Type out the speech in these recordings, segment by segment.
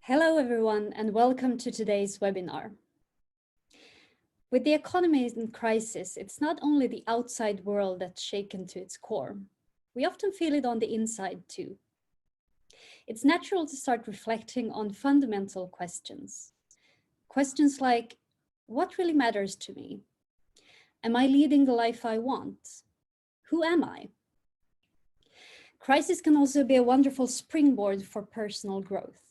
Hello everyone and welcome to today's webinar. With the economy in crisis, it's not only the outside world that's shaken to its core. We often feel it on the inside too. It's natural to start reflecting on fundamental questions. Questions like, what really matters to me? Am I leading the life I want? Who am I? Crisis can also be a wonderful springboard for personal growth.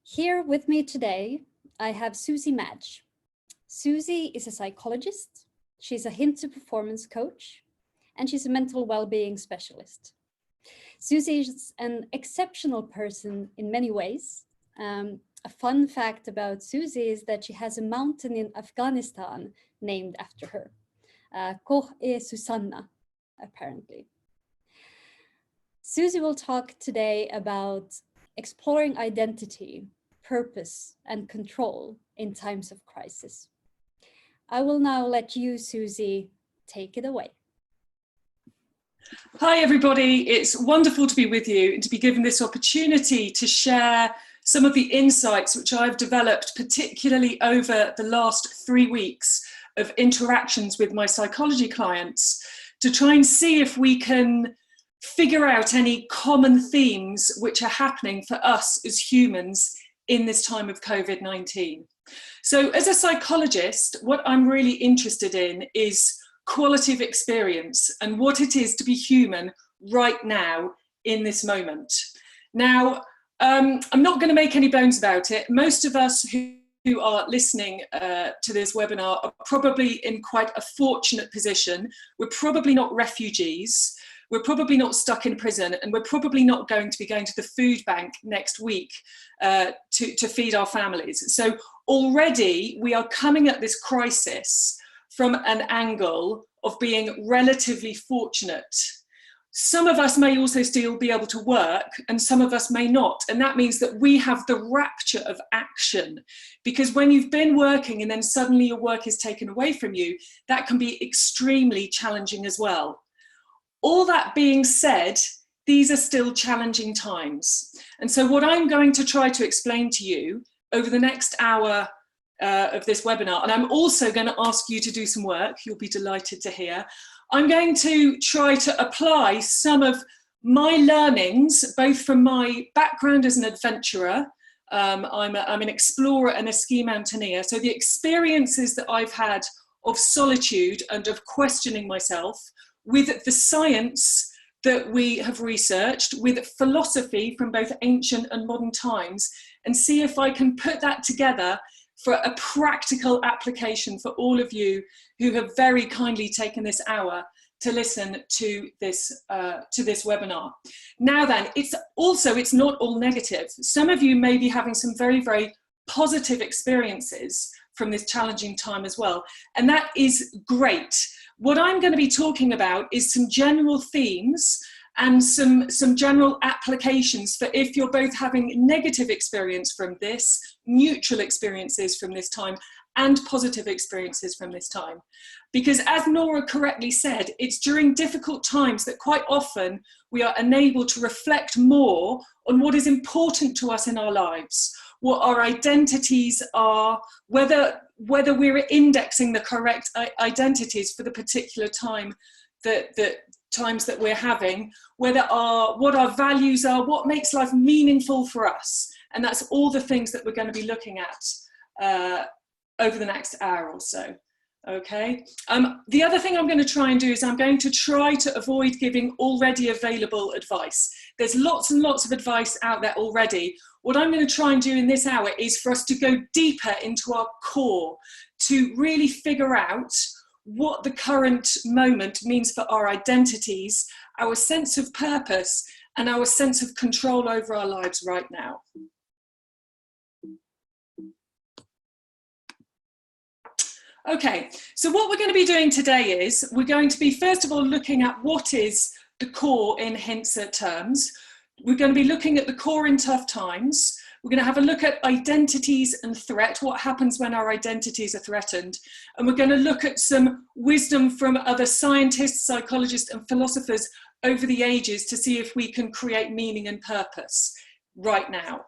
Here with me today, I have Susie Madge. Susie is a psychologist, she's a Hintsa performance coach, and she's a mental well-being specialist. Susie is an exceptional person in many ways. A fun fact about Susie is that she has a mountain in Afghanistan named after her, Koh-e-Susanna, apparently. Susie will talk today about exploring identity, purpose, and control in times of crisis. I will now let you, Susie, take it away. Hi, everybody. It's wonderful to be with you and to be given this opportunity to share some of the insights which I've developed, particularly over the last 3 weeks of interactions with my psychology clients, to try and see if we can figure out any common themes which are happening for us as humans in this time of COVID-19. So as a psychologist, what I'm really interested in is quality of experience and what it is to be human right now in this moment. Now, I'm not going to make any bones about it. Most of us who are listening to this webinar are probably in quite a fortunate position. We're probably not refugees. We're probably not stuck in prison, and we're probably not going to be going to the food bank next week to feed our families. So already we are coming at this crisis from an angle of being relatively fortunate. Some of us may also still be able to work, and some of us may not. And that means that we have the rapture of action, because when you've been working and then suddenly your work is taken away from you, that can be extremely challenging as well. All that being said, these are still challenging times. And so what I'm going to try to explain to you over the next hour of this webinar, and I'm also going to ask you to do some work, you'll be delighted to hear, I'm going to try to apply some of my learnings, both from my background as an adventurer, I'm an explorer and a ski mountaineer, so the experiences that I've had of solitude and of questioning myself, with the science that we have researched, with philosophy from both ancient and modern times, and see if I can put that together for a practical application for all of you who have very kindly taken this hour to listen to this webinar. Now then, it's not all negative. Some of you may be having some very, very positive experiences from this challenging time as well, and that is great. What I'm going to be talking about is some general themes and some general applications for if you're both having negative experience from this, neutral experiences from this time, and positive experiences from this time. Because as Nora correctly said, it's during difficult times that quite often we are enabled to reflect more on what is important to us in our lives, what our identities are, whether we're indexing the correct identities for the particular time times that we're having, what our values are, what makes life meaningful for us. And that's all the things that we're going to be looking at over the next hour or so. Okay. The other thing I'm going to try and do is I'm going to try to avoid giving already available advice. There's lots and lots of advice out there already. What I'm going to try and do in this hour is for us to go deeper into our core, to really figure out what the current moment means for our identities, our sense of purpose, and our sense of control over our lives right now. Okay, so what we're going to be doing today is we're going to be first of all looking at what is the core in Hintsa terms. We're going to be looking at the core in tough times. We're going to have a look at identities and threat, what happens when our identities are threatened. And we're going to look at some wisdom from other scientists, psychologists, and philosophers over the ages to see if we can create meaning and purpose right now.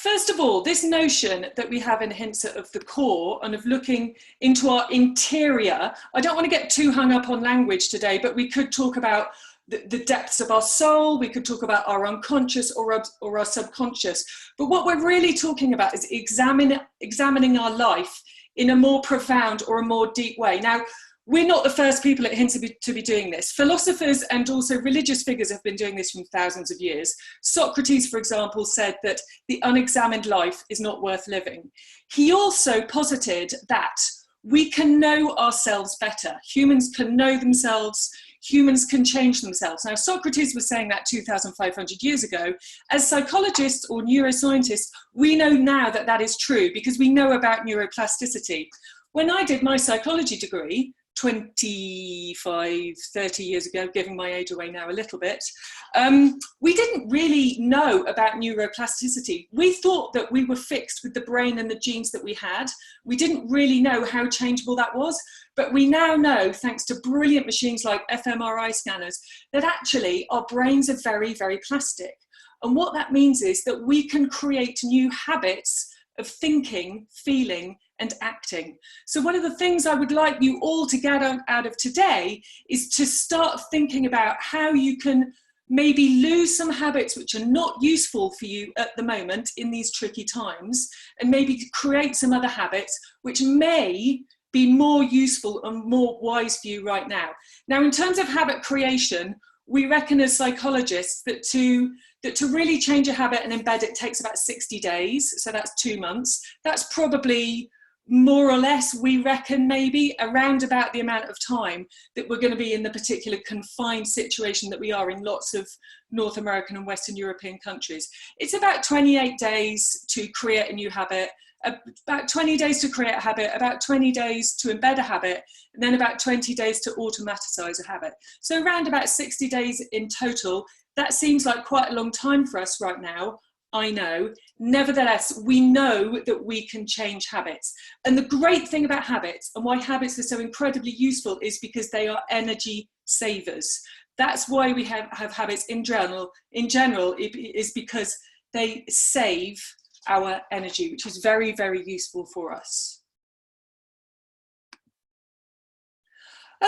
First of all, this notion that we have in Hintsa of the core and of looking into our interior, I don't want to get too hung up on language today, but we could talk about the depths of our soul, we could talk about our unconscious or our subconscious. But what we're really talking about is examining our life in a more profound or a more deep way. Now, we're not the first people at Hintsa to be doing this. Philosophers and also religious figures have been doing this for thousands of years. Socrates, for example, said that the unexamined life is not worth living. He also posited that we can know ourselves better. Humans can know themselves. Humans can change themselves. Now, Socrates was saying that 2,500 years ago. As psychologists or neuroscientists, we know now that that is true because we know about neuroplasticity. When I did my psychology degree, 25, 30 years ago, giving my age away now a little bit, we didn't really know about neuroplasticity. We thought that we were fixed with the brain and the genes that we had. We didn't really know how changeable that was, but we now know, thanks to brilliant machines like fMRI scanners, that actually our brains are very, very plastic. And what that means is that we can create new habits of thinking, feeling, and acting. So one of the things I would like you all to get out of today is to start thinking about how you can maybe lose some habits which are not useful for you at the moment in these tricky times, and maybe create some other habits which may be more useful and more wise for you right now. Now, in terms of habit creation, we reckon as psychologists that to really change a habit and embed it takes about 60 days. So that's 2 months. That's probably more or less, we reckon, maybe around about the amount of time that we're going to be in the particular confined situation that we are in lots of North American and Western European countries. It's about 28 days to create a new habit, about 20 days to create a habit, about 20 days to embed a habit, and then about 20 days to automaticize a habit. So around about 60 days in total. That seems like quite a long time for us right now, I know. Nevertheless, we know that we can change habits. And the great thing about habits, and why habits are so incredibly useful, is because they are energy savers. That's why we have habits in general, is because they save our energy, which is very, very useful for us.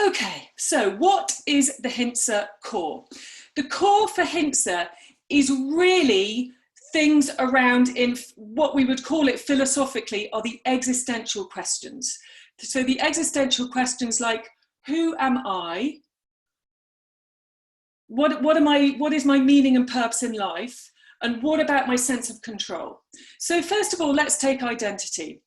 Okay, so what is the Hintsa core? The core for Hintsa is really things around, in what we would call it philosophically, are the existential questions. So the existential questions like, who am I? What is my meaning and purpose in life? And what about my sense of control? So first of all, let's take identity.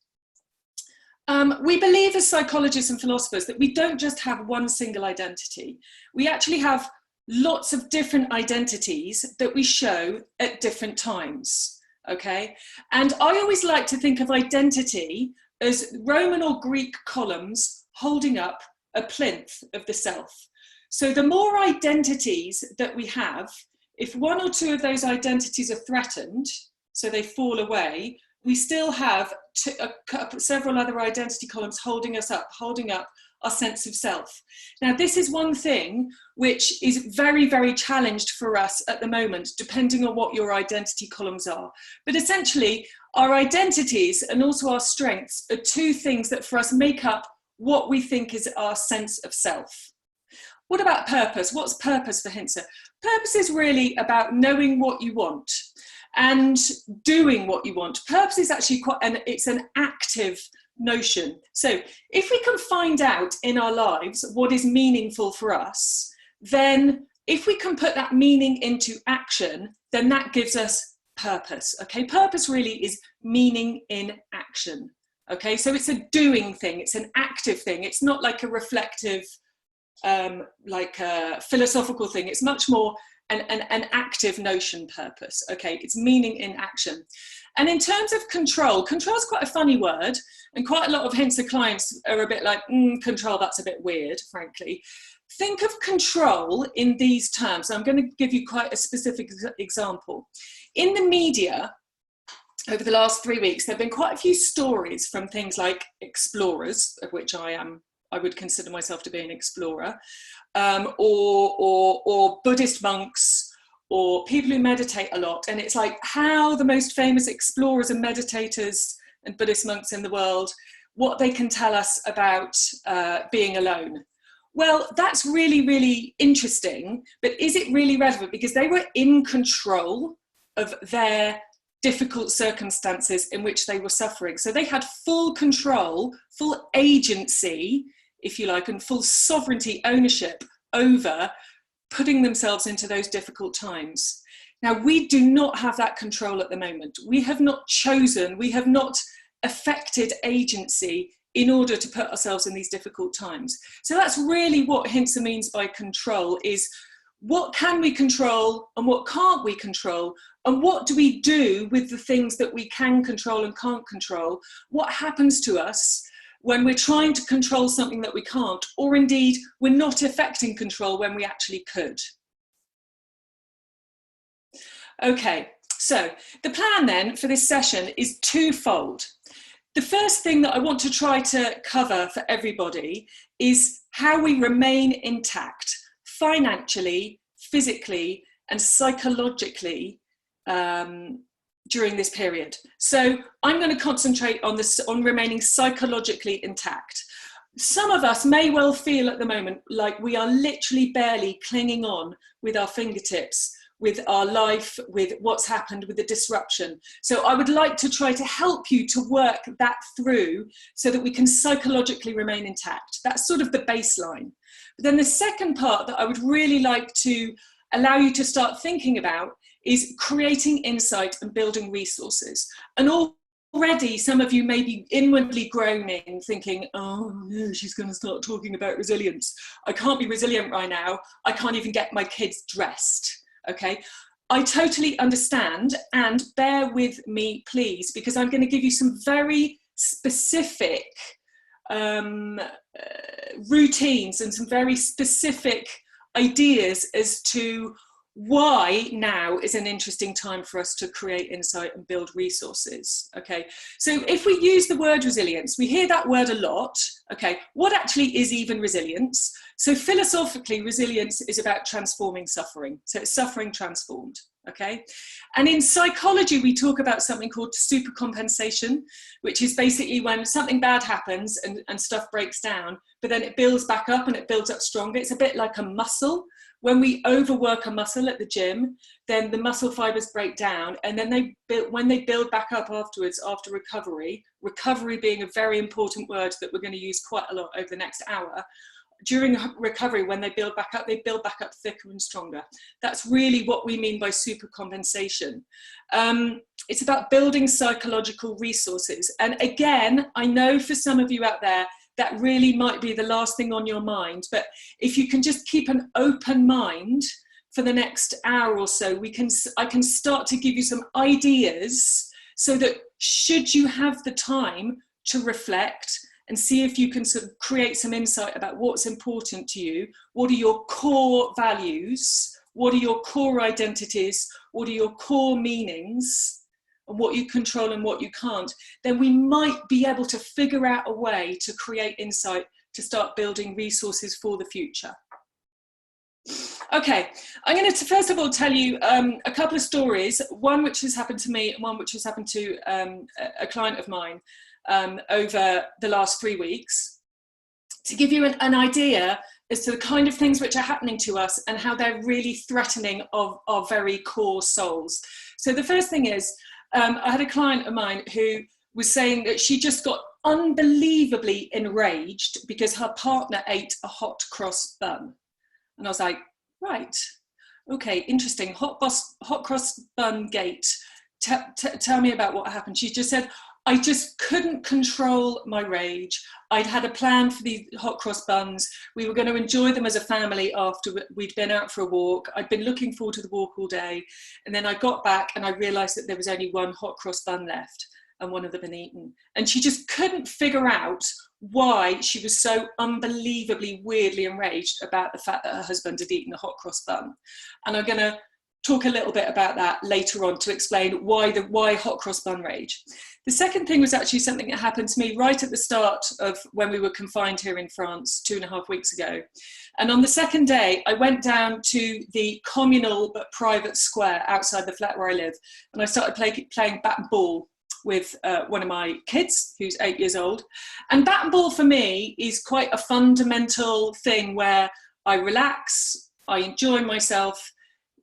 We believe as psychologists and philosophers that we don't just have one single identity. We actually have lots of different identities that we show at different times, okay? And I always like to think of identity as Roman or Greek columns holding up a plinth of the self. So the more identities that we have, if one or two of those identities are threatened, so they fall away, we still have several other identity columns holding us up, holding up our sense of self. Now, this is one thing which is very, very challenged for us at the moment, depending on what your identity columns are. But essentially, our identities and also our strengths are two things that for us make up what we think is our sense of self. What about purpose? What's purpose for Hintsa? Purpose is really about knowing what you want and doing what you want. Purpose is actually it's an active notion. So if we can find out in our lives what is meaningful for us, then if we can put that meaning into action, then that gives us purpose. Okay, purpose really is meaning in action. Okay, so it's a doing thing, it's an active thing. It's not like a reflective, like a philosophical thing. It's much more an active notion, purpose. Okay, it's meaning in action. And in terms of control is quite a funny word, and quite a lot of Hintsa clients are a bit like, control, that's a bit weird, frankly. Think of control in these terms. I'm going to give you quite a specific example. In the media, over the last 3 weeks, there have been quite a few stories from things like explorers, of which I would consider myself to be an explorer, or Buddhist monks, or people who meditate a lot. And it's like how the most famous explorers and meditators and Buddhist monks in the world, what they can tell us about being alone. Well, that's really, really interesting, but is it really relevant? Because they were in control of their difficult circumstances in which they were suffering. So they had full control, full agency, if you like, and full sovereignty, ownership over putting themselves into those difficult times. Now, we do not have that control at the moment. We have not chosen, we have not affected agency in order to put ourselves in these difficult times. So that's really what Hintsa means by control, is what can we control and what can't we control, and what do we do with the things that we can control and can't control? What happens to us when we're trying to control something that we can't, or indeed we're not effecting control when we actually could? Okay, so the plan then for this session is twofold. The first thing that I want to try to cover for everybody is how we remain intact financially, physically, and psychologically during this period. So I'm going to concentrate on this, on remaining psychologically intact. Some of us may well feel at the moment like we are literally barely clinging on with our fingertips, with our life, with what's happened, with the disruption. So I would like to try to help you to work that through so that we can psychologically remain intact. That's sort of the baseline. But then the second part that I would really like to allow you to start thinking about is creating insight and building resources. And already some of you may be inwardly groaning, thinking, oh no, she's going to start talking about resilience. I can't be resilient right now. I can't even get my kids dressed. Okay, I totally understand, and bear with me, please, because I'm going to give you some very specific routines and some very specific ideas as to why now is an interesting time for us to create insight and build resources. Okay, so if we use the word resilience, we hear that word a lot. Okay, what actually is even resilience? So philosophically, resilience is about transforming suffering. So it's suffering transformed. Okay, and in psychology, we talk about something called supercompensation, which is basically when something bad happens and stuff breaks down, but then it builds back up and it builds up stronger. It's a bit like a muscle. When we overwork a muscle at the gym, then the muscle fibers break down, and then when they build back up afterwards, after recovery being a very important word that we're going to use quite a lot over the next hour, during recovery, when they build back up thicker and stronger. That's really what we mean by supercompensation. It's about building psychological resources. And again, I know for some of you out there, that really might be the last thing on your mind. But if you can just keep an open mind for the next hour or so, I can start to give you some ideas so that should you have the time to reflect and see if you can sort of create some insight about what's important to you, what are your core values, what are your core identities, what are your core meanings, and what you control and what you can't, then we might be able to figure out a way to create insight to start building resources for the future. Okay, I'm going to first of all tell you a couple of stories, one which has happened to me and one which has happened to a client of mine over the last 3 weeks, to give you an idea as to the kind of things which are happening to us and how they're really threatening of our very core souls. So the first thing is, I had a client of mine who was saying that she just got unbelievably enraged because her partner ate a hot cross bun. And I was like, right, okay, interesting, hot cross bun gate. Tell me about what happened. She just said, I just couldn't control my rage. I'd had a plan for the hot cross buns. We were going to enjoy them as a family after we'd been out for a walk. I'd been looking forward to the walk all day. And then I got back and I realized that there was only one hot cross bun left and one of them had been eaten. And she just couldn't figure out why she was so unbelievably weirdly enraged about the fact that her husband had eaten a hot cross bun. And I'm going to talk a little bit about that later on to explain why hot cross bun rage. The second thing was actually something that happened to me right at the start of when we were confined here in France 2.5 weeks ago. And on the second day, I went down to the communal but private square outside the flat where I live, and I started playing bat and ball with one of my kids who's 8 years old. And bat and ball for me is quite a fundamental thing where I relax, I enjoy myself.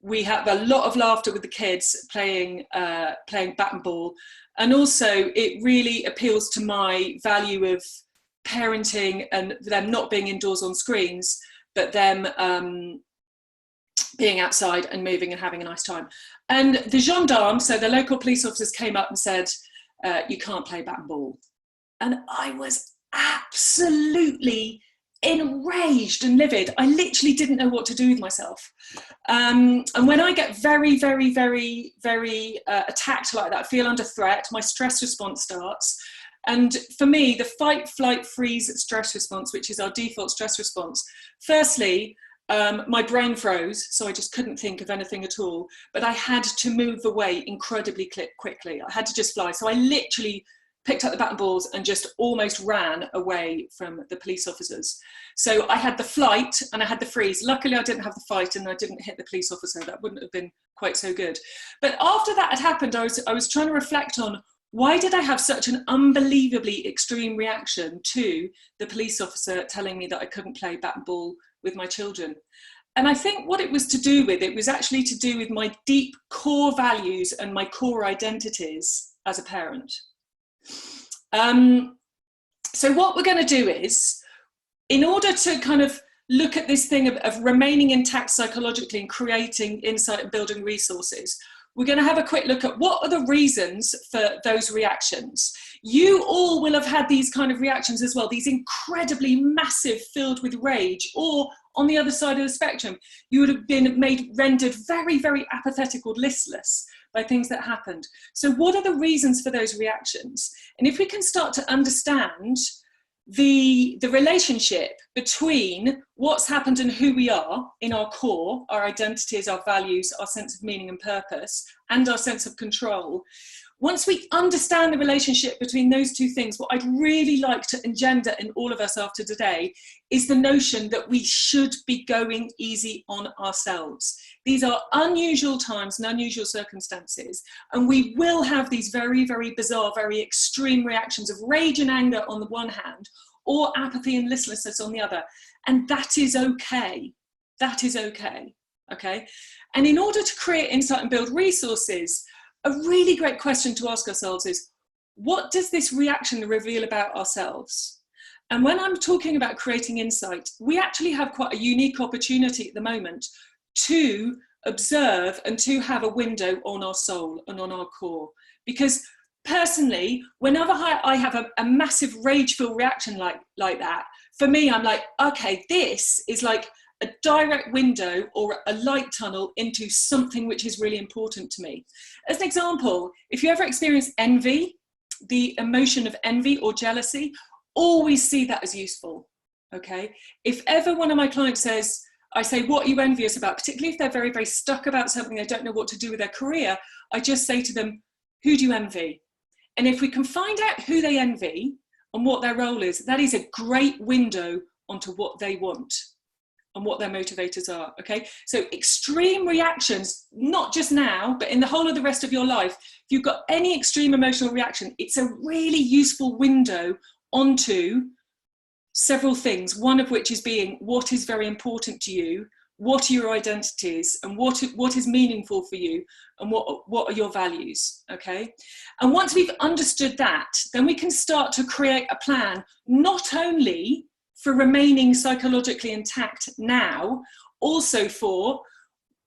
We have a lot of laughter with the kids playing bat and ball. And also it really appeals to my value of parenting and them not being indoors on screens, but them being outside and moving and having a nice time. And the gendarmes, so the local police officers, came up and said, you can't play bat and ball. And I was absolutely enraged and livid. I literally didn't know what to do with myself. And when I get very, very, very, very attacked like that, I feel under threat, my stress response starts. And for me, the fight, flight, freeze stress response, which is our default stress response, firstly, my brain froze, so I just couldn't think of anything at all. But I had to move away incredibly quickly. I had to just fly. So I literally picked up the bat and balls and just almost ran away from the police officers. So I had the flight and I had the freeze. Luckily, I didn't have the fight and I didn't hit the police officer. That wouldn't have been quite so good. But after that had happened, I was trying to reflect on, why did I have such an unbelievably extreme reaction to the police officer telling me that I couldn't play bat and ball with my children? And I think what it was to do with, it was actually to do with my deep core values and my core identities as a parent. So what we're going to do is, in order to kind of look at this thing of remaining intact psychologically and creating insight and building resources, we're going to have a quick look at what are the reasons for those reactions. You all will have had these kind of reactions as well, these incredibly massive, filled with rage, or on the other side of the spectrum, you would have been rendered very, very apathetic or listless by things that happened. So what are the reasons for those reactions? And if we can start to understand the relationship between what's happened and who we are in our core, our identities, our values, our sense of meaning and purpose, and our sense of control, once we understand the relationship between those two things, what I'd really like to engender in all of us after today is the notion that we should be going easy on ourselves. These are unusual times and unusual circumstances, and we will have these very, very bizarre, very extreme reactions of rage and anger on the one hand, or apathy and listlessness on the other. And that is okay. That is okay. Okay. And in order to create insight and build resources, a really great question to ask ourselves is, what does this reaction reveal about ourselves? And when I'm talking about creating insight, we actually have quite a unique opportunity at the moment to observe and to have a window on our soul and on our core. Because personally, whenever I have a massive rage-filled reaction like that, for me, I'm like, okay, this is like a direct window or a light tunnel into something which is really important to me. As an example, if you ever experience envy, the emotion of envy or jealousy, always see that as useful, okay? If ever one of my clients says, I say, what are you envious about? Particularly if they're very, very stuck about something, they don't know what to do with their career, I just say to them, who do you envy? And if we can find out who they envy and what their role is, that is a great window onto what they want and what their motivators are, okay? So extreme reactions, not just now, but in the whole of the rest of your life, if you've got any extreme emotional reaction, it's a really useful window onto several things, one of which is being what is very important to you, what are your identities, and what is meaningful for you, and what are your values, okay? And once we've understood that, then we can start to create a plan, not only for remaining psychologically intact now, also for,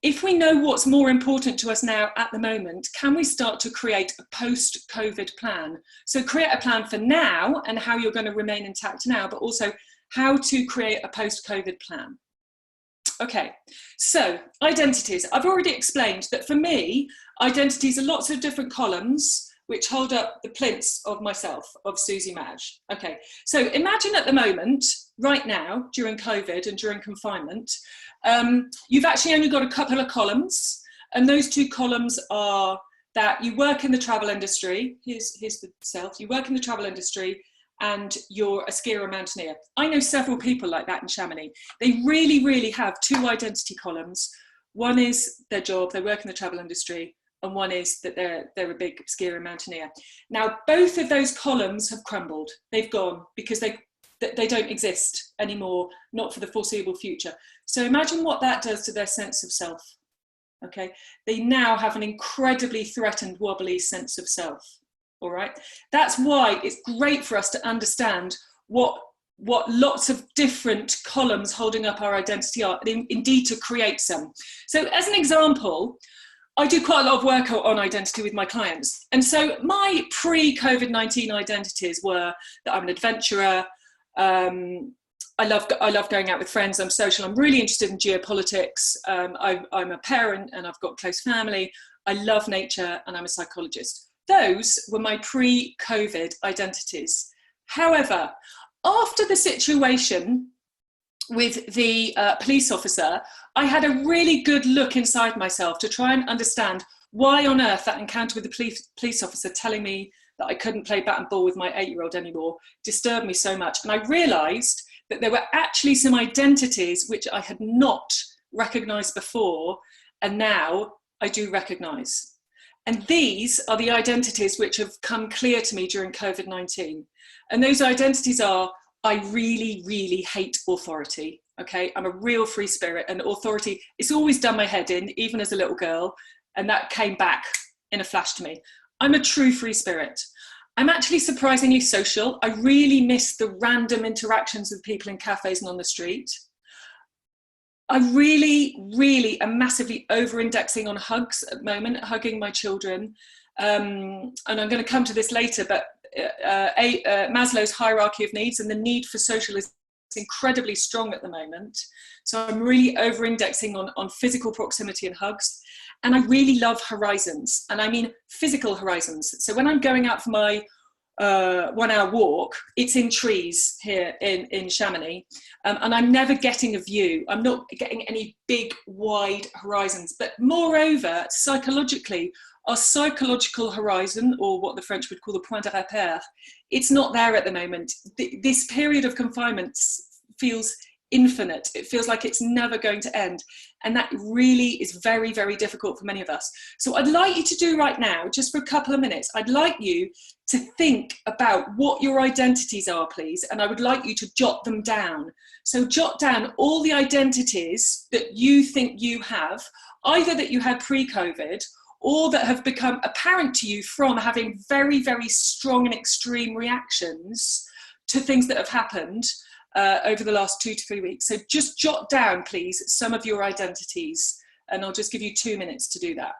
if we know what's more important to us now at the moment, can we start to create a post-COVID plan? So create a plan for now and how you're going to remain intact now, but also how to create a post-COVID plan. Okay, so identities. I've already explained that for me, identities are lots of different columns which hold up the plinths of myself, of Susie Madge. Okay, so imagine at the moment, right now, during COVID and during confinement, you've actually only got a couple of columns. And those two columns are that you work in the travel industry. Here's the self. You work in the travel industry and you're a skier or mountaineer. I know several people like that in Chamonix. They really, really have two identity columns. One is their job, they work in the travel industry, and one is that they're a big skier and mountaineer. Now, both of those columns have crumbled. They've gone because they don't exist anymore, not for the foreseeable future. So imagine what that does to their sense of self. Okay, they now have an incredibly threatened, wobbly sense of self. All right, that's why it's great for us to understand what lots of different columns holding up our identity are, and indeed to create some. So as an example, I do quite a lot of work on identity with my clients. And so my pre-COVID-19 identities were that I'm an adventurer, I love going out with friends, I'm social, I'm really interested in geopolitics, I'm a parent and I've got a close family, I love nature, and I'm a psychologist. Those were my pre-COVID identities. However, after the situation with the police officer, I had a really good look inside myself to try and understand why on earth that encounter with the police officer telling me that I couldn't play bat and ball with my 8-year-old anymore disturbed me so much. And I realised that there were actually some identities which I had not recognised before, and now I do recognise. And these are the identities which have come clear to me during COVID-19. And those identities are, I really, really hate authority. Okay, I'm a real free spirit, and authority, it's always done my head in, even as a little girl, and that came back in a flash to me. I'm a true free spirit. I'm actually surprisingly social. I really miss the random interactions with people in cafes and on the street. I really, really am massively over-indexing on hugs at the moment, hugging my children. And I'm going to come to this later, but Maslow's hierarchy of needs and the need for social is incredibly strong at the moment. So I'm really over-indexing on physical proximity and hugs. And I really love horizons, and I mean physical horizons. So when I'm going out for my 1-hour walk, it's in trees here in Chamonix, and I'm never getting a view. I'm not getting any big, wide horizons. But moreover, psychologically, our psychological horizon, or what the French would call the point de repère, it's not there at the moment. This period of confinement feels infinite. It feels like it's never going to end. And that really is very, very difficult for many of us. So I'd like you to do right now, just for a couple of minutes, I'd like you to think about what your identities are, please. And I would like you to jot them down. So jot down all the identities that you think you have, either that you had pre-COVID or that have become apparent to you from having very, very strong and extreme reactions to things that have happened over the last 2 to 3 weeks. So just jot down, please, some of your identities, and I'll just give you 2 minutes to do that.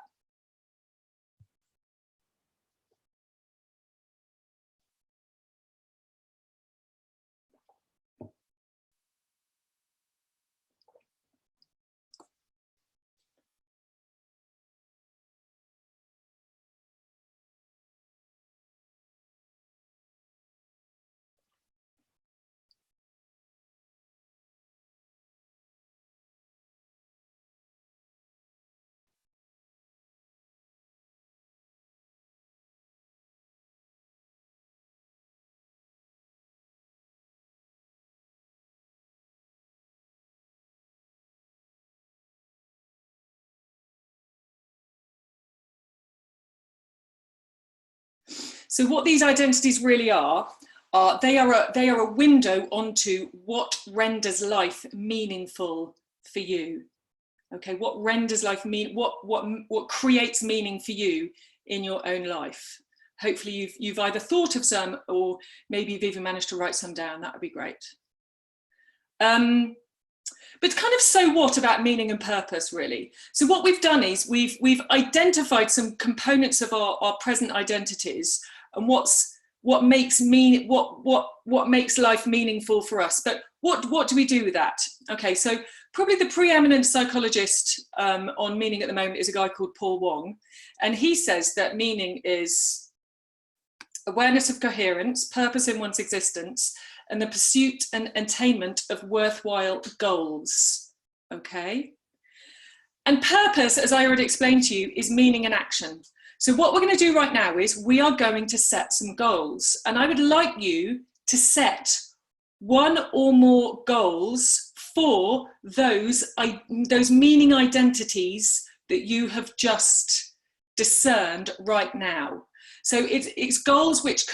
So what these identities really are they are a window onto what renders life meaningful for you. Okay, what renders life what creates meaning for you in your own life. Hopefully you've either thought of some, or maybe you've even managed to write some down. That would be great. But kind of, so what about meaning and purpose, really? So what we've done is we've identified some components of our present identities and what makes life meaningful for us. But what do we do with that? Okay, so probably the preeminent psychologist on meaning at the moment is a guy called Paul Wong, and he says that meaning is awareness of coherence, purpose in one's existence, and the pursuit and attainment of worthwhile goals. Okay, And purpose, as I already explained to you, is meaning and action. So what we're going to do right now is we are going to set some goals. And I would like you to set one or more goals for those meaning identities that you have just discerned right now. So it's goals which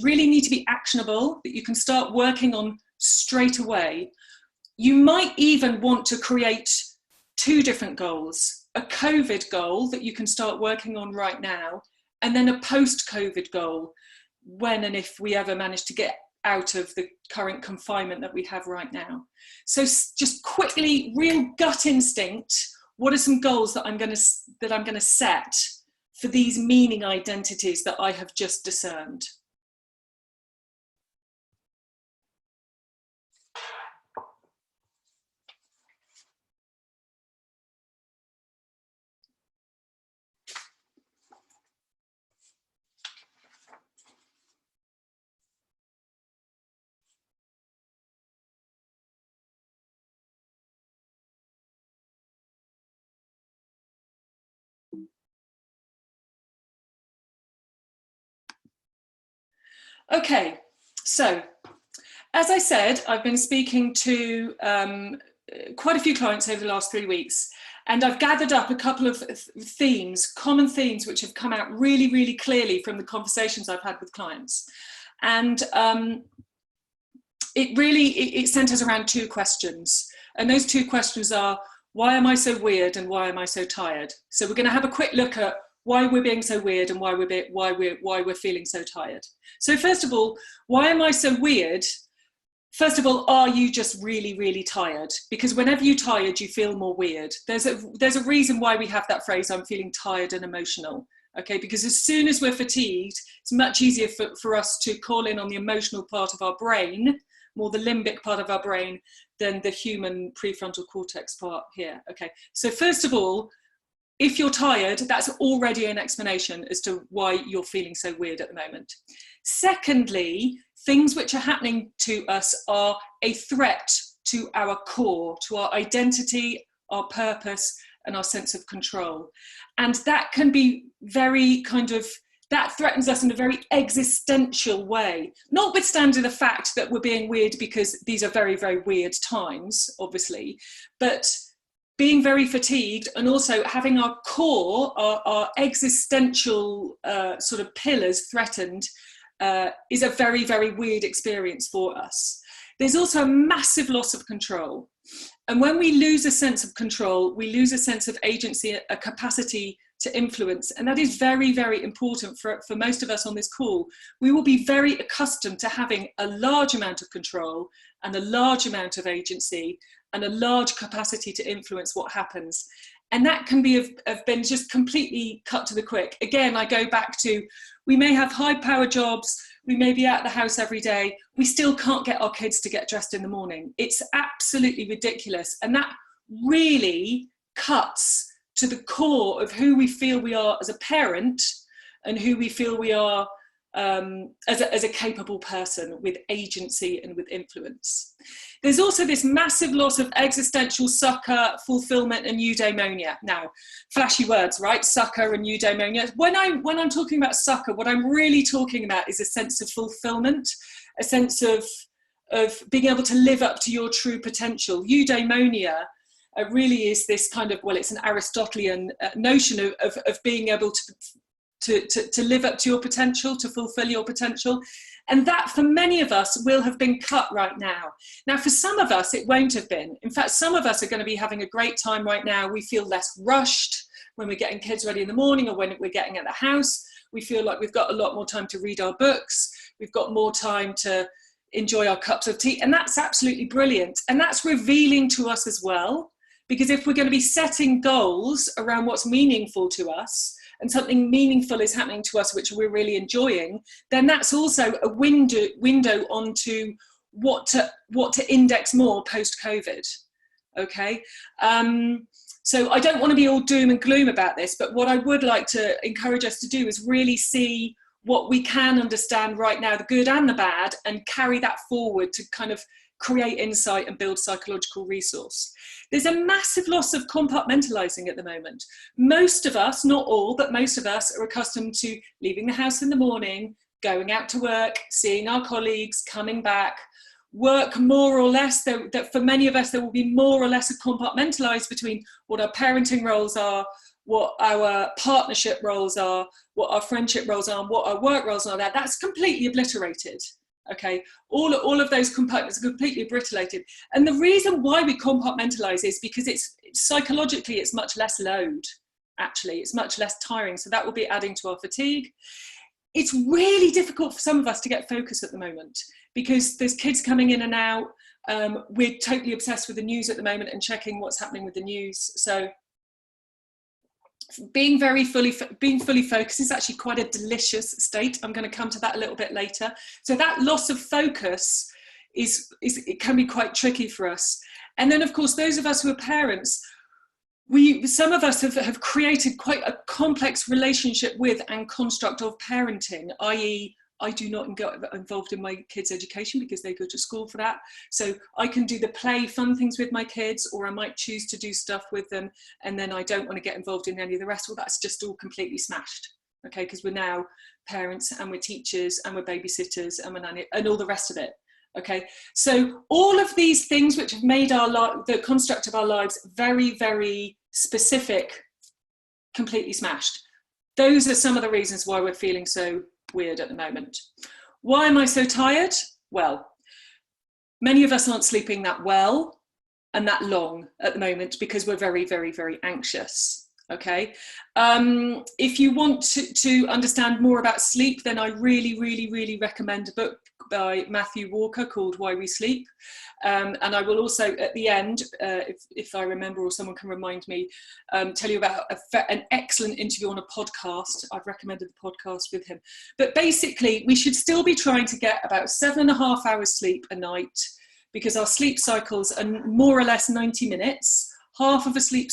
really need to be actionable, that you can start working on straight away. You might even want to create 2 different goals, a COVID goal that you can start working on right now, and then a post-COVID goal, when and if we ever manage to get out of the current confinement that we have right now. So just quickly, real gut instinct, what are some goals that I'm going to set for these meaning identities that I have just discerned? Okay, so as I said, I've been speaking to quite a few clients over the last 3 weeks, and I've gathered up a couple of themes, common themes, which have come out really, really clearly from the conversations I've had with clients. And it centers around 2 questions. And those 2 questions are, why am I so weird and why am I so tired? So we're going to have a quick look at why we're being so weird and why we're feeling so tired. So first of all, why am I so weird? First of all, are you just really, really tired? Because whenever you're tired, you feel more weird. There's a reason why we have that phrase, I'm feeling tired and emotional. Okay, because as soon as we're fatigued, it's much easier for us to call in on the emotional part of our brain, more the limbic part of our brain, than the human prefrontal cortex part here. Okay, so first of all, if you're tired, that's already an explanation as to why you're feeling so weird at the moment. Secondly, things which are happening to us are a threat to our core, to our identity, our purpose, and our sense of control. And that can be very that threatens us in a very existential way, notwithstanding the fact that we're being weird because these are very, very weird times, obviously, but being very fatigued and also having our core, our existential sort of pillars threatened is a very, very weird experience for us. There's also a massive loss of control. And when we lose a sense of control, we lose a sense of agency, a capacity to influence. And that is very, very important for most of us on this call. We will be very accustomed to having a large amount of control and a large amount of agency and a large capacity to influence what happens. And that can have been just completely cut to the quick. Again, I go back to, we may have high power jobs, we may be out the house every day, we still can't get our kids to get dressed in the morning. It's absolutely ridiculous. And that really cuts to the core of who we feel we are as a parent and who we feel we are as a capable person with agency and with influence. There's also this massive loss of existential succor, fulfillment, and eudaimonia. Now, flashy words, right? Succor and eudaimonia. When I'm talking about succor, what I'm really talking about is a sense of fulfillment, a sense of being able to live up to your true potential. Eudaimonia really is this kind of, well, it's an Aristotelian notion of being able to live up to your potential, to fulfill your potential. And that, for many of us, will have been cut right now. Now, for some of us, it won't have been. In fact, some of us are going to be having a great time right now. We feel less rushed when we're getting kids ready in the morning or when we're getting at the house. We feel like we've got a lot more time to read our books. We've got more time to enjoy our cups of tea. And that's absolutely brilliant. And that's revealing to us as well. Because if we're going to be setting goals around what's meaningful to us, and something meaningful is happening to us which we're really enjoying, then that's also a window onto what to index more post-COVID. Okay, so I don't want to be all doom and gloom about this, but what I would like to encourage us to do is really see what we can understand right now, the good and the bad, and carry that forward to kind of create insight and build psychological resource. There's a massive loss of compartmentalizing at the moment. Most of us, not all, but most of us are accustomed to leaving the house in the morning, going out to work, seeing our colleagues, coming back, work more or less, that for many of us there will be more or less compartmentalized between what our parenting roles are, what our partnership roles are, what our friendship roles are, and what our work roles are. That's completely obliterated. Okay, all of those compartments are completely obliterated. And the reason why we compartmentalize is because it's psychologically, it's much less load, actually. It's much less tiring. So that will be adding to our fatigue. It's really difficult for some of us to get focus at the moment because there's kids coming in and out. We're totally obsessed with the news at the moment and checking what's happening with the news. So being fully focused is actually quite a delicious state. I'm going to come to that a little bit later. So that loss of focus it can be quite tricky for us. And then of course, those of us who are parents, some of us have created quite a complex relationship with and construct of parenting, i.e. I do not get involved in my kids' education because they go to school for that. So I can do the play, fun things with my kids, or I might choose to do stuff with them, and then I don't want to get involved in any of the rest. Well, that's just all completely smashed, okay? Because we're now parents and we're teachers and we're babysitters and we're nanny and all the rest of it, okay? So all of these things which have made the construct of our lives very, very specific, completely smashed. Those are some of the reasons why we're feeling so weird at the moment. Why am I so tired? Well, many of us aren't sleeping that well and that long at the moment because we're very, very, very anxious. Okay. If you want to understand more about sleep, then I really, really, really recommend a book by Matthew Walker called Why We Sleep. And I will also at the end, if I remember or someone can remind me, tell you about an excellent interview on a podcast. I've recommended the podcast with him. But basically, we should still be trying to get about 7.5 hours sleep a night because our sleep cycles are more or less 90 minutes. Half of a sleep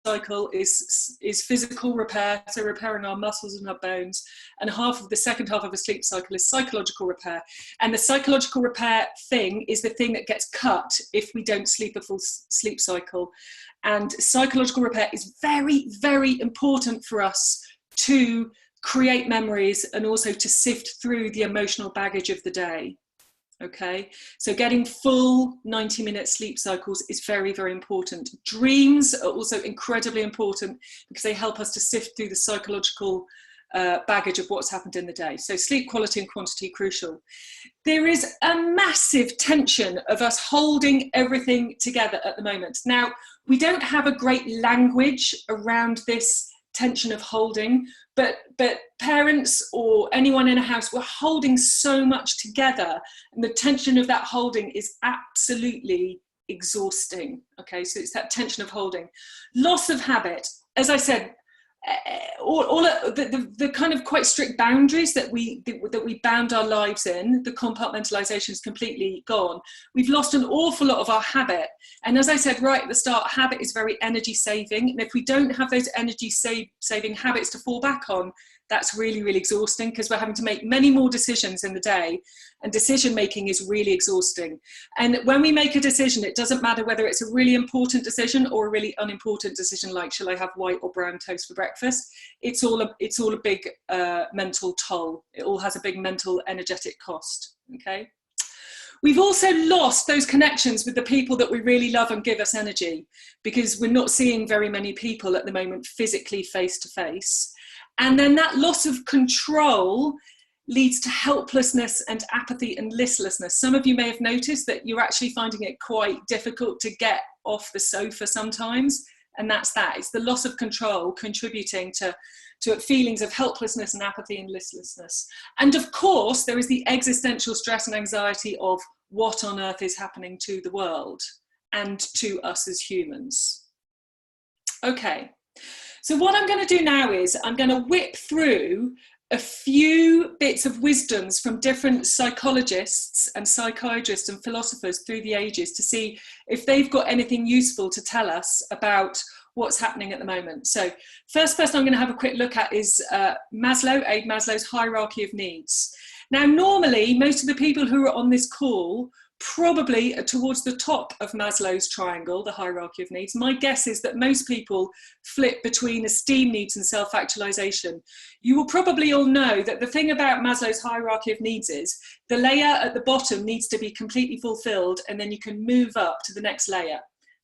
cycle is physical repair, so repairing our muscles and our bones, and the second half of a sleep cycle is psychological repair. And the psychological repair thing is the thing that gets cut if we don't sleep a full sleep cycle. And psychological repair is very, very important for us to create memories and also to sift through the emotional baggage of the day. Okay, so getting full 90-minute sleep cycles is very, very important. Dreams are also incredibly important because they help us to sift through the psychological baggage of what's happened in the day. So sleep quality and quantity crucial. There is a massive tension of us holding everything together at the moment. Now, we don't have a great language around this tension of holding, but parents or anyone in a house, we're holding so much together, and the tension of that holding is absolutely exhausting. Okay, so it's that tension of holding. Loss of habit, as I said, all the kind of quite strict boundaries that we bound our lives in, the compartmentalization is completely gone. We've lost an awful lot of our habit, and as I said right at the start, habit is very energy saving, and if we don't have those energy saving habits to fall back on, that's really, really exhausting because we're having to make many more decisions in the day, and decision making is really exhausting. And when we make a decision, it doesn't matter whether it's a really important decision or a really unimportant decision, like shall I have white or brown toast for breakfast? It's all a big mental toll. It all has a big mental energetic cost. Okay. We've also lost those connections with the people that we really love and give us energy, because we're not seeing very many people at the moment physically face to face. And then that loss of control leads to helplessness and apathy and listlessness. Some of you may have noticed that you're actually finding it quite difficult to get off the sofa sometimes. And that's that. It's the loss of control contributing to feelings of helplessness and apathy and listlessness. And of course, there is the existential stress and anxiety of what on earth is happening to the world and to us as humans. Okay. So what I'm going to do now is I'm going to whip through a few bits of wisdoms from different psychologists and psychiatrists and philosophers through the ages to see if they've got anything useful to tell us about what's happening at the moment. So first person I'm going to have a quick look at is Maslow's hierarchy of needs. Now, normally, most of the people who are on this call probably towards the top of Maslow's triangle, the hierarchy of needs. My guess is that most people flip between esteem needs and self-actualization. You will probably all know that the thing about Maslow's hierarchy of needs is the layer at the bottom needs to be completely fulfilled, and then you can move up to the next layer.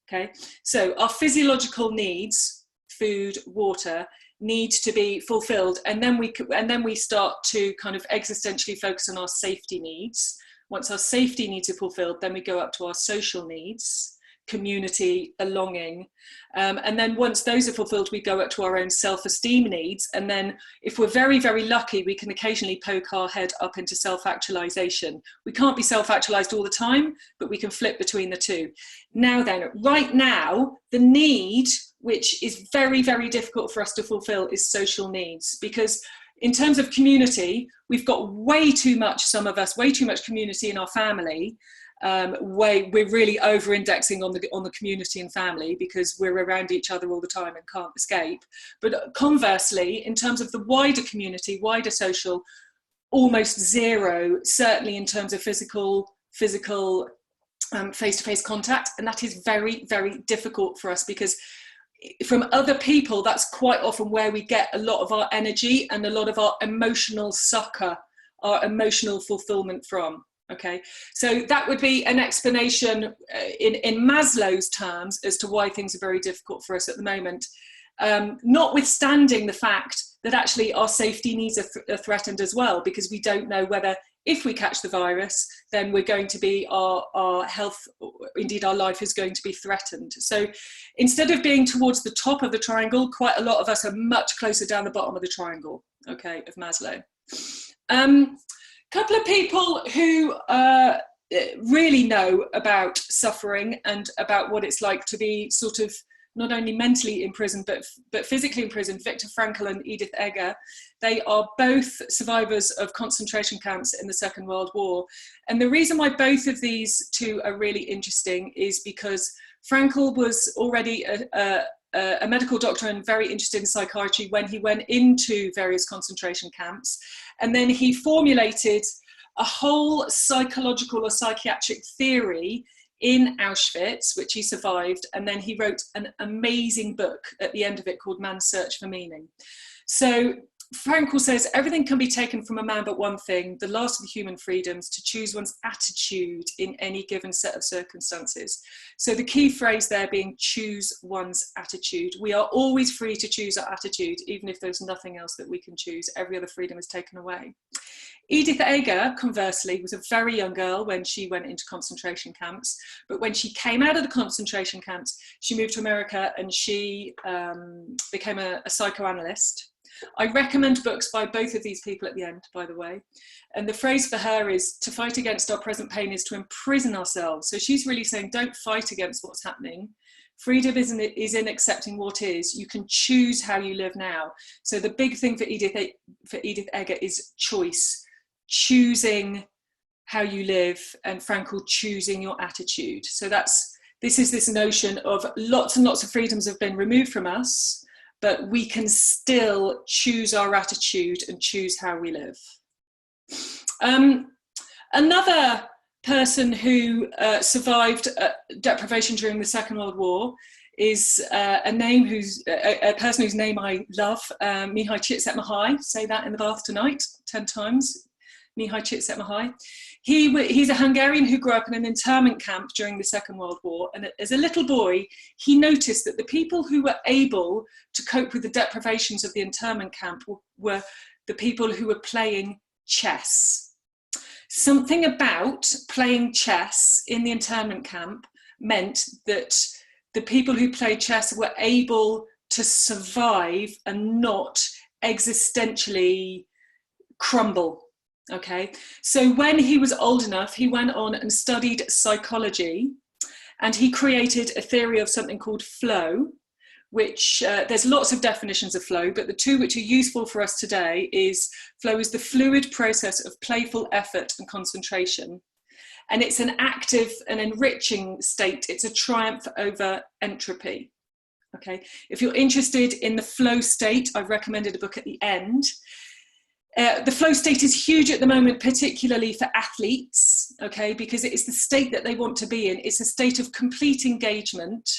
Okay, so our physiological needs, food, water, need to be fulfilled, and then we start to kind of existentially focus on our safety needs. Once our safety needs are fulfilled, then we go up to our social needs, community, belonging. And then once those are fulfilled, we go up to our own self-esteem needs. And then if we're very, very lucky, we can occasionally poke our head up into self-actualization. We can't be self-actualized all the time, but we can flip between the two. Now then, right now, the need, which is very, very difficult for us to fulfill, is social needs. Because in terms of community, we've got way too much, some of us, way too much community in our family. We're really over-indexing on the community and family because we're around each other all the time and can't escape. But conversely, in terms of the wider community, wider social, almost zero, certainly in terms of physical face-to-face contact. And that is very, very difficult for us because from other people, that's quite often where we get a lot of our energy and a lot of our emotional succor, our emotional fulfillment from. Okay, so that would be an explanation in Maslow's terms as to why things are very difficult for us at the moment, notwithstanding the fact that actually our safety needs are threatened as well, because we don't know whether, if we catch the virus, then we're going to be, our health, indeed our life is going to be threatened. So instead of being towards the top of the triangle, quite a lot of us are much closer down the bottom of the triangle, okay, of Maslow. Couple of people who really know about suffering and about what it's like to be sort of not only mentally imprisoned, but physically imprisoned, Viktor Frankl and Edith Eggar. They are both survivors of concentration camps in the Second World War. And the reason why both of these two are really interesting is because Frankl was already a medical doctor and very interested in psychiatry when he went into various concentration camps. And then he formulated a whole psychological or psychiatric theory in Auschwitz, which he survived, and then he wrote an amazing book at the end of it called Man's Search for Meaning. So Frankl says everything can be taken from a man but one thing, the last of the human freedoms, to choose one's attitude in any given set of circumstances. So the key phrase there being choose one's attitude. We are always free to choose our attitude, even if there's nothing else that we can choose. Every other freedom is taken away. Edith Eggar, conversely, was a very young girl when she went into concentration camps, but when she came out of the concentration camps, she moved to America and she became a psychoanalyst. I recommend books by both of these people at the end, by the way. And the phrase for her is, to fight against our present pain is to imprison ourselves. So she's really saying, don't fight against what's happening. Freedom is in accepting what is. You can choose how you live now. So the big thing for Edith Eggar is choice. Choosing how you live, and Frankl choosing your attitude. So this is this notion of lots and lots of freedoms have been removed from us, but we can still choose our attitude and choose how we live. Another person who survived deprivation during the Second World War is a person whose name I love, Mihai Csikszentmihalyi. Say that in the bath tonight 10 times. Mihai Csikszentmihalyi. He's a Hungarian who grew up in an internment camp during the Second World War. And as a little boy, he noticed that the people who were able to cope with the deprivations of the internment camp were the people who were playing chess. Something about playing chess in the internment camp meant that the people who played chess were able to survive and not existentially crumble. Okay, so when he was old enough, he went on and studied psychology, and he created a theory of something called flow, which there's lots of definitions of flow, but the two which are useful for us today is flow is the fluid process of playful effort and concentration. And it's an active and enriching state. It's a triumph over entropy. Okay, if you're interested in the flow state, I've recommended a book at the end. The flow state is huge at the moment, particularly for athletes, okay, because it is the state that they want to be in. It's a state of complete engagement.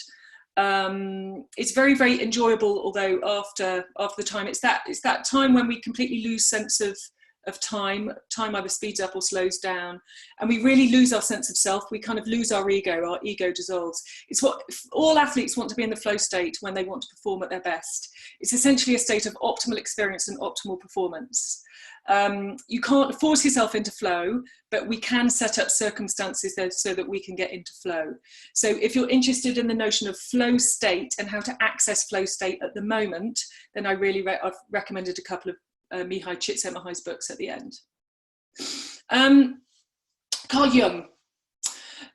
It's very, very enjoyable, although after the time, it's that time when we completely lose sense of time either speeds up or slows down, and we really lose our sense of self. We kind of lose our ego dissolves. It's what all athletes want to be in the flow state when they want to perform at their best. It's essentially a state of optimal experience and optimal performance. You can't force yourself into flow, but we can set up circumstances there so that we can get into flow. So if you're interested in the notion of flow state and how to access flow state at the moment, then I've recommended a couple of Mihai Csikszentmihalyi's books at the end. Carl Jung.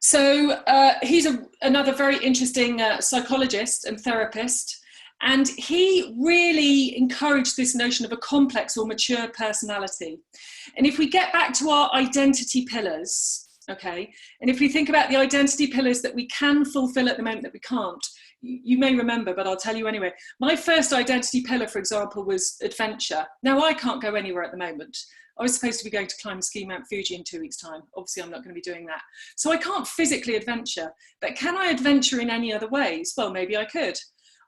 So he's another very interesting psychologist and therapist, and he really encouraged this notion of a complex or mature personality. And if we get back to our identity pillars, okay, and if we think about the identity pillars that we can fulfill at the moment that we can't, you may remember, but I'll tell you anyway. My first identity pillar, for example, was adventure. Now, I can't go anywhere at the moment. I was supposed to be going to climb ski Mount Fuji in 2 weeks' time. Obviously, I'm not going to be doing that. So I can't physically adventure. But can I adventure in any other ways? Well, maybe I could.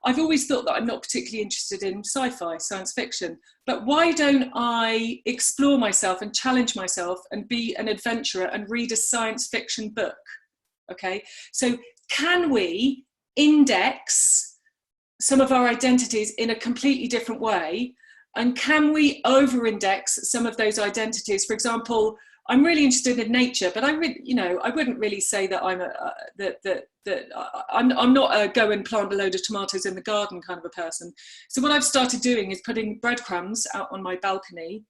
I've always thought that I'm not particularly interested in sci-fi, science fiction. But why don't I explore myself and challenge myself and be an adventurer and read a science fiction book? Okay, so can we index some of our identities in a completely different way, and can we over-index some of those identities? For example, I'm really interested in nature, but I wouldn't really say that I'm not a go and plant a load of tomatoes in the garden kind of a person. So what I've started doing is putting breadcrumbs out on my balcony,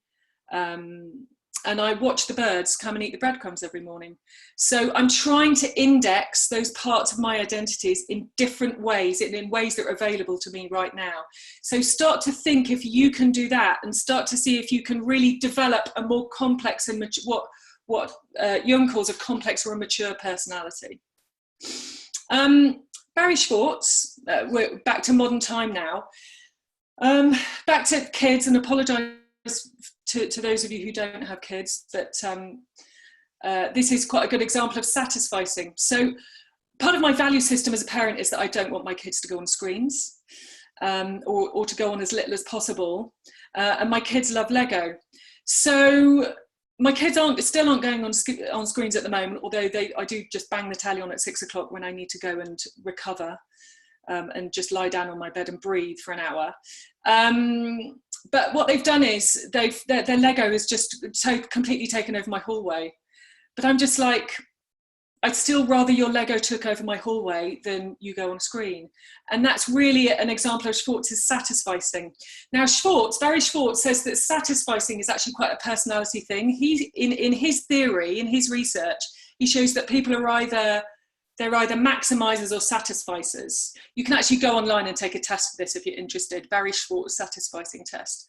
and I watch the birds come and eat the breadcrumbs every morning. So I'm trying to index those parts of my identities in different ways, in ways that are available to me right now. So start to think if you can do that, and start to see if you can really develop a more complex and what Jung calls a complex or a mature personality. Barry Schwartz, we're back to modern time now. Back to kids, and apologise to those of you who don't have kids, but this is quite a good example of satisficing. So part of my value system as a parent is that I don't want my kids to go on screens, or to go on as little as possible, and my kids love Lego. So my kids still aren't going on screens at the moment, although I do just bang the telly on at 6 o'clock when I need to go and recover, and just lie down on my bed and breathe for an hour. But what they've done is their Lego is just completely taken over my hallway. But I'm just like, I'd still rather your Lego took over my hallway than you go on screen. And that's really an example of Schwartz's satisficing. Now Barry Schwartz says that satisficing is actually quite a personality thing. In his theory, in his research, he shows that people are they're either maximizers or satisficers. You can actually go online and take a test for this if you're interested. Barry Schwartz satisficing test.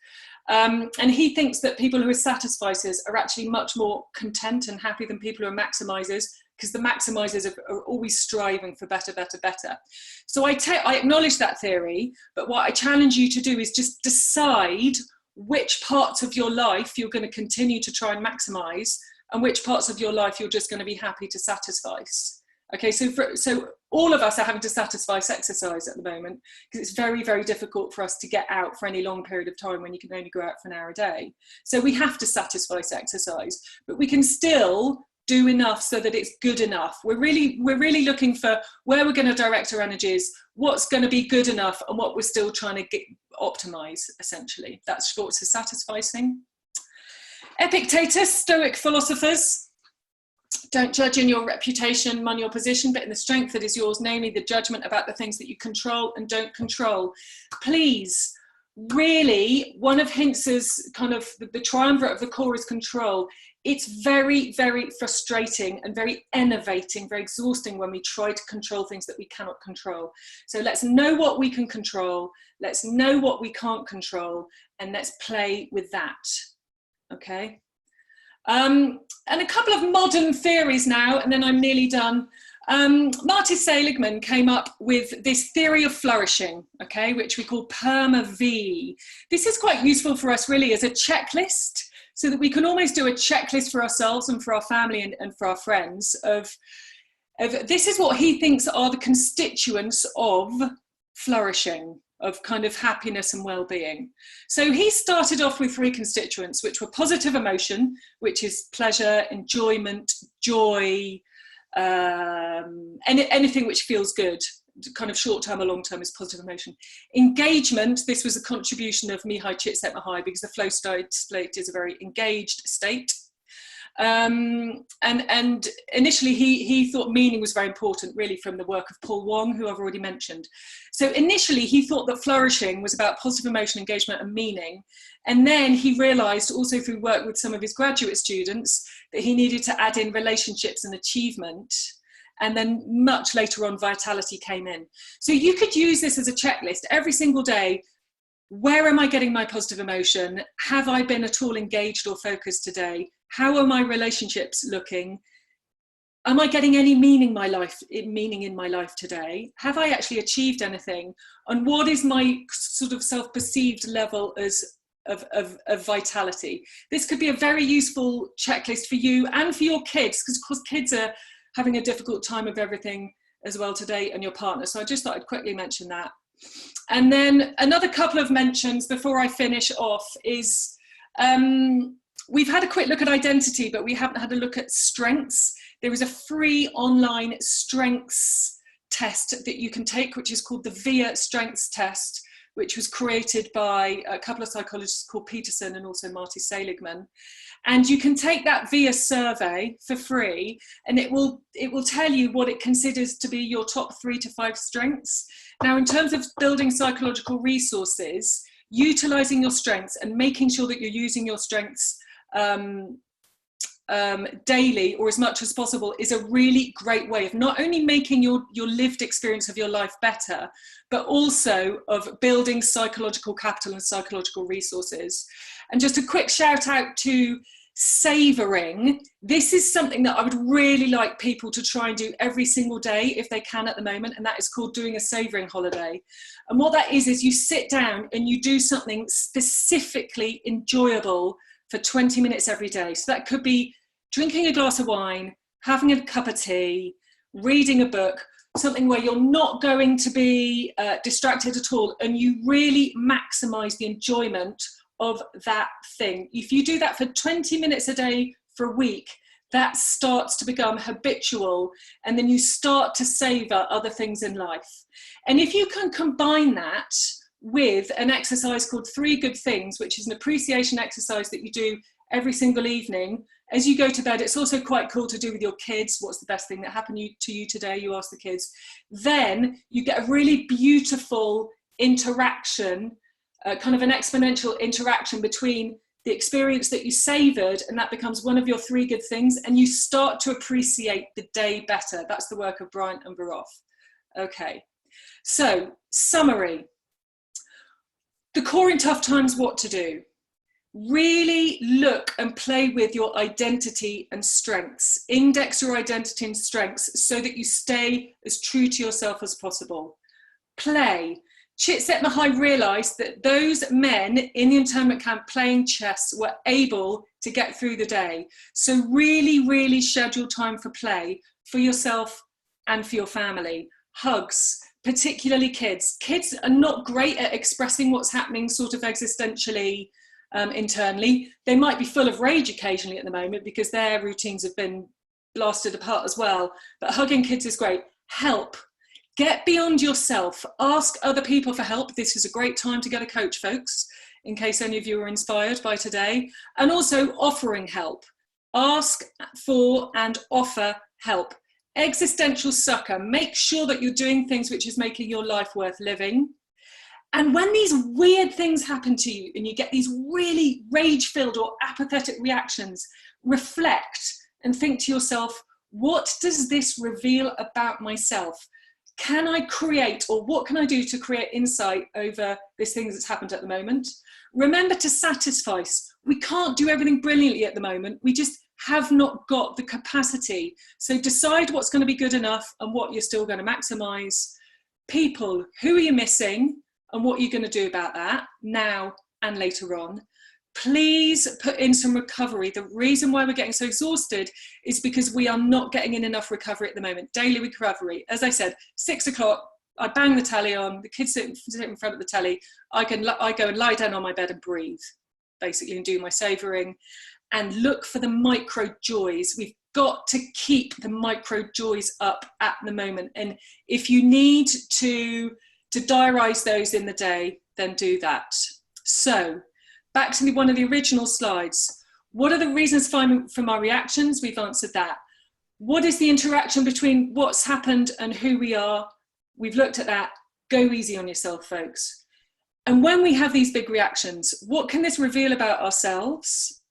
And he thinks that people who are satisficers are actually much more content and happy than people who are maximizers, because the maximizers are always striving for better, better, better. So I acknowledge that theory, but what I challenge you to do is just decide which parts of your life you're going to continue to try and maximize, and which parts of your life you're just going to be happy to satisfice. Okay, so all of us are having to satisfice exercise at the moment, because it's very, very difficult for us to get out for any long period of time when you can only go out for an hour a day. So we have to satisfice exercise, but we can still do enough so that it's good enough. We're really looking for where we're going to direct our energies, what's going to be good enough, and what we're still trying to optimize, essentially. That's Schwartz's satisficing. Epictetus, Stoic philosophers. Don't judge in your reputation, money, or position, but in the strength that is yours, namely the judgment about the things that you control and don't control. Please, really, one of Hintsa's kind of the triumvirate of the core is control. It's very, very frustrating and very enervating, very exhausting when we try to control things that we cannot control. So let's know what we can control, let's know what we can't control, and let's play with that. Okay? And a couple of modern theories now, and then I'm nearly done. Marty Seligman came up with this theory of flourishing, okay, which we call Perma V. This is quite useful for us really as a checklist, so that we can almost do a checklist for ourselves and for our family and for our friends of this is what he thinks are the constituents of flourishing, of kind of happiness and well-being. So he started off with 3 constituents, which were positive emotion, which is pleasure, enjoyment, joy, anything which feels good, kind of short-term or long-term is positive emotion. Engagement, this was a contribution of Mihai Csikszentmihalyi, because the flow state is a very engaged state. And initially he thought meaning was very important, really, from the work of Paul Wong, who I've already mentioned. So initially he thought that flourishing was about positive emotion, engagement and meaning. And then he realized, also through work with some of his graduate students, that he needed to add in relationships and achievement. And then much later on, vitality came in. So you could use this as a checklist every single day. Where am I getting my positive emotion? Have I been at all engaged or focused today? How are my relationships looking? Am I getting any meaning in my life today? Have I actually achieved anything? And what is my sort of self-perceived level of vitality? This could be a very useful checklist for you and for your kids, because of course kids are having a difficult time of everything as well today, and your partner. So I just thought I'd quickly mention that. And then another couple of mentions before I finish off is, we've had a quick look at identity, but we haven't had a look at strengths. There is a free online strengths test that you can take, which is called the VIA Strengths Test, which was created by a couple of psychologists called Peterson and also Marty Seligman. And you can take that VIA survey for free, and it will tell you what it considers to be your top 3 to 5 strengths. Now, in terms of building psychological resources, utilizing your strengths and making sure that you're using your strengths daily or as much as possible is a really great way of not only making your lived experience of your life better, but also of building psychological capital and psychological resources. And just a quick shout out to savouring. This is something that I would really like people to try and do every single day if they can at the moment, and that is called doing a savouring holiday. And what that is you sit down and you do something specifically enjoyable for 20 minutes every day. So that could be drinking a glass of wine, having a cup of tea, reading a book, something where you're not going to be distracted at all, and you really maximize the enjoyment of that thing. If you do that for 20 minutes a day for a week, that starts to become habitual, and then you start to savor other things in life. And if you can combine that with an exercise called 3 Good Things, which is an appreciation exercise that you do every single evening as you go to bed. It's also quite cool to do with your kids. What's the best thing that happened to you today? You ask the kids. Then you get a really beautiful interaction, kind of an exponential interaction between the experience that you savoured, and that becomes one of your 3 good things, and you start to appreciate the day better. That's the work of Bryant and Baroff. Okay, so summary. The core in tough times, what to do. Really look and play with your identity and strengths. Index your identity and strengths so that you stay as true to yourself as possible. Play. Csikszentmihalyi realised that those men in the internment camp playing chess were able to get through the day. So really, really schedule time for play for yourself and for your family. Hugs, particularly kids. Kids are not great at expressing what's happening sort of existentially, internally. They might be full of rage occasionally at the moment because their routines have been blasted apart as well. But hugging kids is great. Help. Get beyond yourself. Ask other people for help. This is a great time to get a coach, folks, in case any of you are inspired by today. And also offering help. Ask for and offer help. Existential succor. Make sure that you're doing things which is making your life worth living. And when these weird things happen to you and you get these really rage-filled or apathetic reactions, reflect and think to yourself, what does this reveal about myself? Can I create, or what can I do to create insight over this thing that's happened at the moment? Remember to satisfice. We can't do everything brilliantly at the moment. We just have not got the capacity. So decide what's going to be good enough and what you're still going to maximize. People, who are you missing and what are you going to do about that now and later on? Please put in some recovery. The reason why we're getting so exhausted is because we are not getting in enough recovery at the moment. Daily recovery. As I said, 6 o'clock, I bang the telly on, the kids sit in front of the telly, I go and lie down on my bed and breathe, basically, and do my savouring, and look for the micro joys. We've got to keep the micro joys up at the moment. And if you need to diarise those in the day, then do that. So, back to one of the original slides. What are the reasons from our reactions? We've answered that. What is the interaction between what's happened and who we are? We've looked at that. Go easy on yourself, folks. And when we have these big reactions, what can this reveal about ourselves?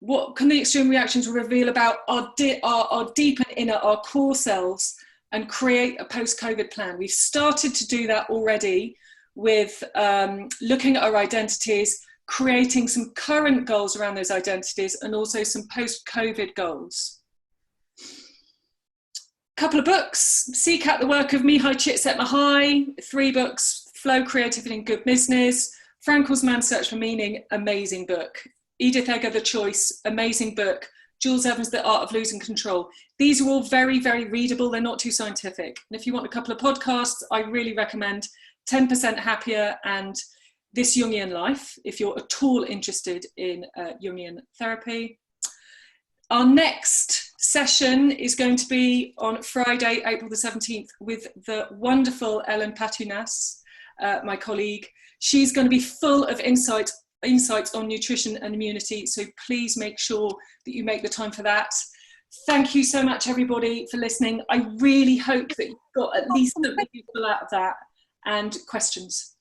What can the extreme reactions reveal about our deep and inner, our core selves, and create a post-COVID plan? We've started to do that already with looking at our identities, creating some current goals around those identities, and also some post-COVID goals. Couple of books. Seek out the work of Mihai Csikszentmihalyi. 3 books: Flow, Creativity and Good Business. Frankl's Man's Search for Meaning, amazing book. Edith Eggar, The Choice, amazing book. Jules Evans, The Art of Losing Control. These are all very, very readable. They're not too scientific. And if you want a couple of podcasts, I really recommend 10% Happier and This Jungian Life, if you're at all interested in Jungian therapy. Our next session is going to be on Friday, April the 17th, with the wonderful Ellen Patunas, my colleague. She's going to be full of insights on nutrition and immunity, so please make sure that you make the time for that. Thank you so much, everybody, for listening. I really hope that you got at least something useful out of that, and questions.